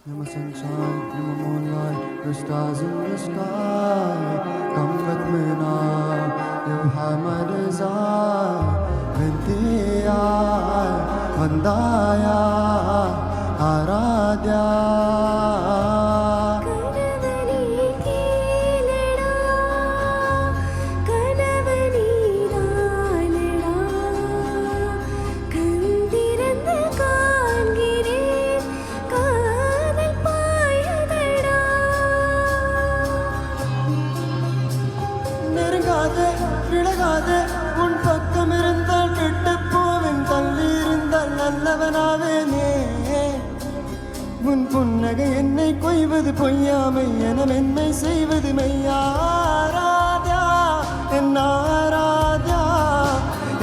You're my sunshine, you're my moonlight, you're stars in the sky. Come with me now, you have my desire. Vintiya, Vandaya, Aradhya. விலகாதே உன் பக்கம் இருந்தால் கெட்டு போவேன், தள்ளி இருந்தால் நல்லவனாவேனே. உன் புன்னகை என்னை கொய்வது பொய்யாமை என மென்மை செய்வது மெய்யா. ஆராத்யா என் ஆராத்யா,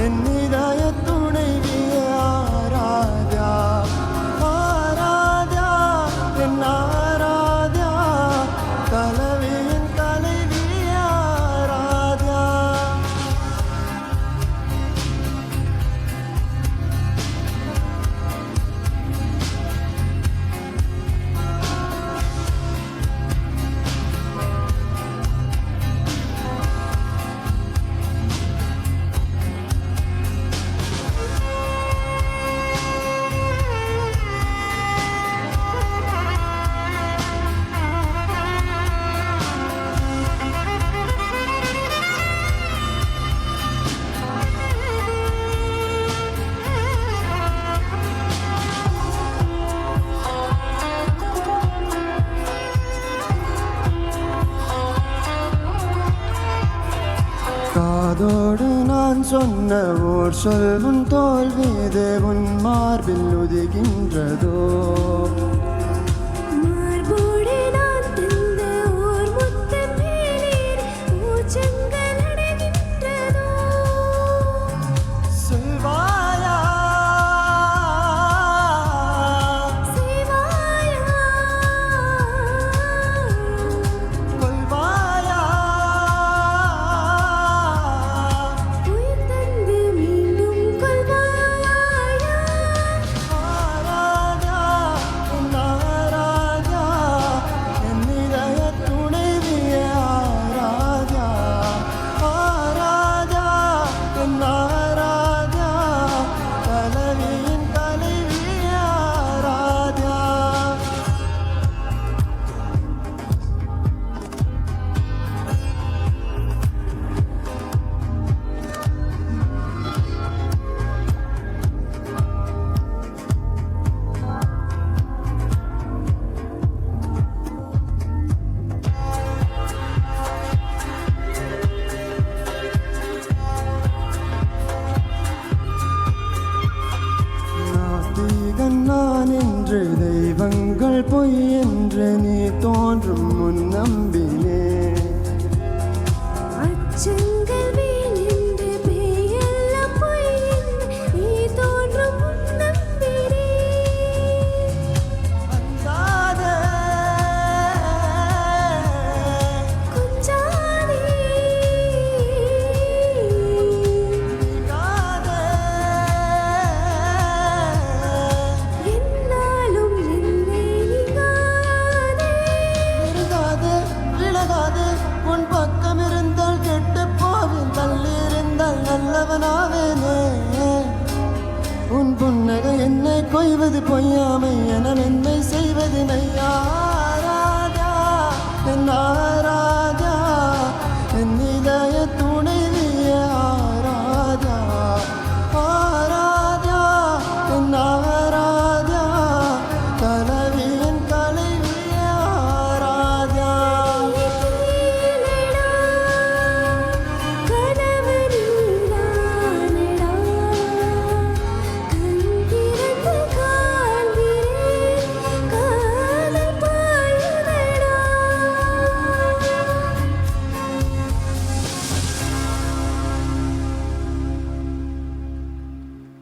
என் இதய துணைவிய ஆராத்யா. ஆராத்யா என் ஆராத்யா, கலவியின் தலைவிய ஆராத்யா. காதோடு நான் சொன்ன ஓர் சொல் உன் தோல் மீது உன் மார்பில் உதிகின்றதோ. நான் என்று தெய்வங்கள் பொய் என்று நீ தோன்றும் முன் நம்பினே. உன் பக்கம் இருந்தால் கெட்டு போவேன், தள்ளி இருந்தால் நல்லவனாவேனே. உன் புன்னகை என்னை கொய்வது பொய்யாமை என மென்மை செய்வது மெய்யா. ஆராத்யா என் ஆராத்யா.